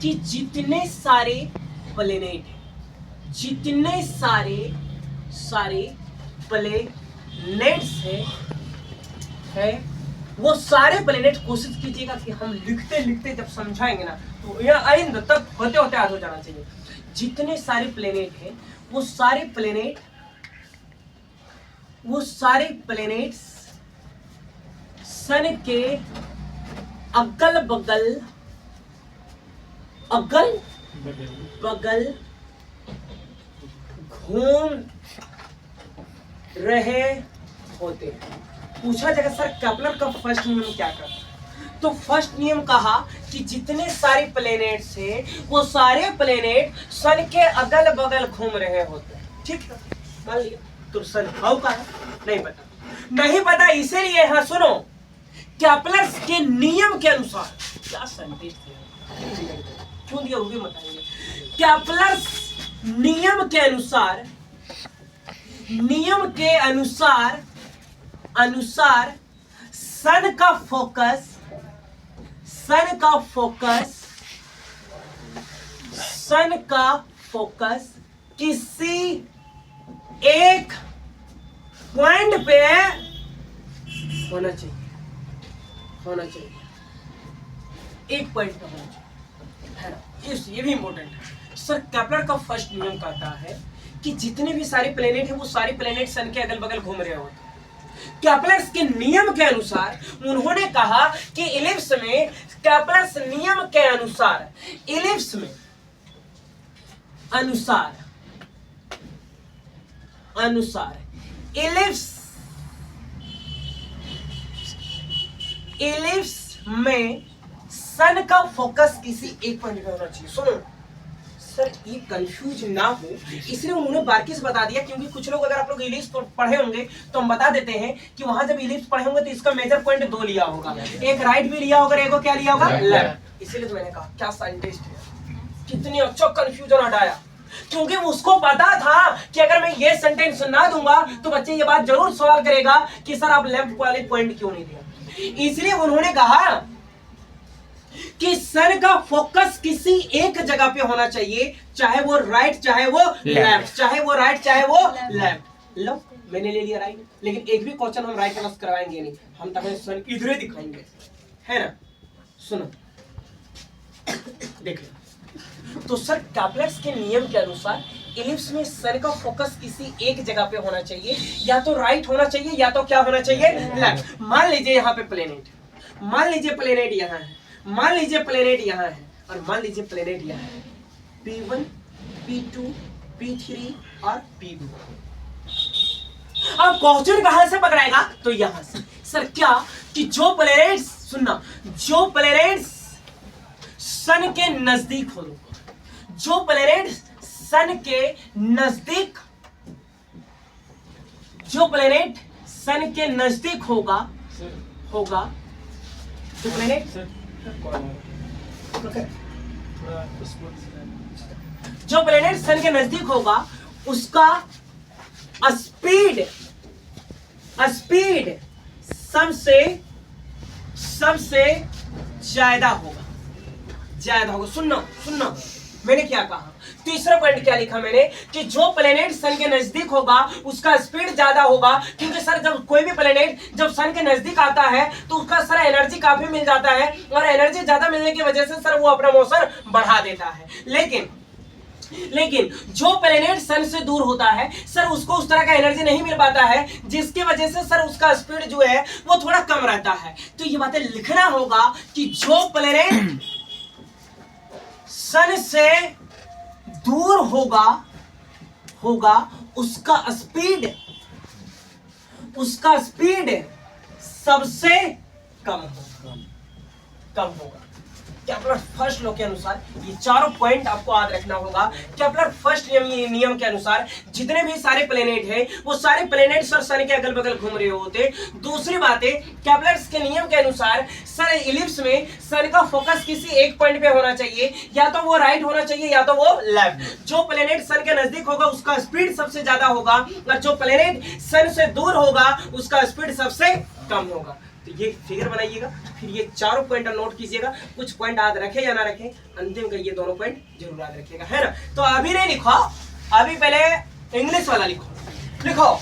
कि जितने सारे प्लेनेट हैं, जितने सारे प्लेनेट्स है वो सारे प्लेनेट, कोशिश कीजिएगा कि हम लिखते लिखते जब समझाएंगे ना तो यह आइंद तक होते होते याद हो जाना चाहिए। जितने सारे प्लेनेट हैं वो सारे प्लेनेट्स सन के अगल बगल घूम रहे होते हैं। पूछा जाएगा सर केपलर का फर्स्ट नियम क्या करता है, तो फर्स्ट नियम कहा कि जितने सारे प्लेनेट्स हैं वो सारे प्लेनेट सन के अगल बगल घूम रहे होते हैं। ठीक है, मान लिया। तो सन हाउ का है नहीं पता इसीलिए हाँ सुनो, केपलर के नियम के अनुसार क्या सेंटेंस क्यों दिया वो भी बताएंगे। केपलर नियम के अनुसार सन का फोकस किसी एक पॉइंट पे होना चाहिए, एक पॉइंट पे होना चाहिए, है ना। ये भी इंपॉर्टेंट है सर। केपलर का फर्स्ट नियम कहता है कि जितने भी सारे प्लेनेट हैं वो सारे प्लेनेट सन के अगल बगल घूम रहे होते हैं। केपलर के नियम के अनुसार उन्होंने कहा कि इलिप्स में, केपलर नियम के अनुसार इलिप्स में इलिप्स में सन का फोकस किसी एक पॉइंट पे होना चाहिए। सुनो सर, ये कंफ्यूज ना हो इसलिए उन्होंने बारीकी से बता दिया, क्योंकि कुछ लोग अगर आप लोग इलिप्स पढ़े होंगे तो हम बता देते हैं कि वहां जब इलिप्स पढ़े होंगे तो इसका मेजर पॉइंट 2 लिया होगा, एक राइट भी लिया होगा, एक क्या लिया होगा, लेफ्ट। इसीलिए तो मैंने कहा क्या साइंटिस्ट है, कितनी अच्छा कंफ्यूजन हटाया, क्योंकि उसको पता था कि अगर मैं ये सेंटेंस ना दूंगा तो बच्चे ये बात जरूर सवाल करेगा कि सर आप लेफ्ट वाले पॉइंट क्यों नहीं दिया। इसलिए उन्होंने कहा कि सन का फोकस किसी एक जगह पे होना चाहिए, चाहे वो राइट चाहे वो लेफ्ट, चाहे वो राइट चाहे वो लेफ्ट। लो मैंने ले लिया राइट, लेकिन एक भी क्वेश्चन हम राइट प्लस करवाएंगे नहीं, हम तक सन इधर ही दिखाएंगे, है ना। सुनो देख लो, तो सर केपलर के नियम के अनुसार इलिप्स में सन का फोकस किसी एक जगह पे होना चाहिए, या तो राइट होना चाहिए या तो क्या होना चाहिए, लेफ्ट। मान लीजिए यहाँ पे प्लेनेट, मान लीजिए प्लेनेट यहाँ है, मान लीजिए प्लेनेट यहाँ है, और मान लीजिए प्लेनेट यहाँ है, P1 P2 P3 और P2। अब क्वेश्चन कहां से पकड़ाएगा, तो यहां से। सर क्या कि जो प्लेनेट्स, सुनना, जो प्लेनेट्स सन के नजदीक हो, जो प्लेनेट्स सन के नजदीक, जो प्लेनेट सन के नजदीक होगा जो प्लेनेट, जो प्लेनेट सन के नजदीक होगा उसका स्पीड सबसे ज्यादा होगा। सुनना मैंने क्या कहा, तीसरा पॉइंट क्या लिखा मैंने कि जो प्लेनेट सन के नजदीक होगा उसका स्पीड ज्यादा होगा, क्योंकि सर जब कोई भी प्लेनेट जब सन के नजदीक आता है तो उसका सर एनर्जी काफी मिल जाता है, और एनर्जी ज्यादा मिलने की वजह से सर वो अपना मोशन बढ़ा देता है। लेकिन जो प्लेनेट सन से दूर होता है सर उसको उस तरह का एनर्जी नहीं मिल पाता है, जिसकी वजह से सर उसका स्पीड जो है वो थोड़ा कम रहता है। तो ये बातें लिखना होगा कि जो प्लेनेट सन से दूर होगा उसका स्पीड सबसे कम होगा। केपलर फर्स्ट लॉ के अनुसार ये चारों पॉइंट आपको याद रखना होगा। केपलर फर्स्ट नियम के अनुसार जितने भी सारे प्लेनेट हैं वो सारे प्लेनेट सर सन के अगल बगल घूम रहे होते। दूसरी बात है, केपलर के नियम के अनुसार सर इलिप्स में सन का फोकस किसी एक पॉइंट पे होना चाहिए, या तो वो राइट होना चाहिए या तो वो लेफ्ट। जो प्लेनेट सन के नजदीक होगा उसका स्पीड सबसे ज्यादा होगा, और जो प्लेनेट सन से दूर होगा उसका स्पीड सबसे कम होगा। तो ये फिगर बनाइएगा। फिर ये चारों पॉइंट नोट कीजिएगा, कुछ पॉइंट याद रखे या ना रखे, अंतिम का ये दोनों पॉइंट जरूर याद रखिएगा, है ना। तो अभी नहीं लिखो, अभी पहले इंग्लिश वाला लिखो। लिखो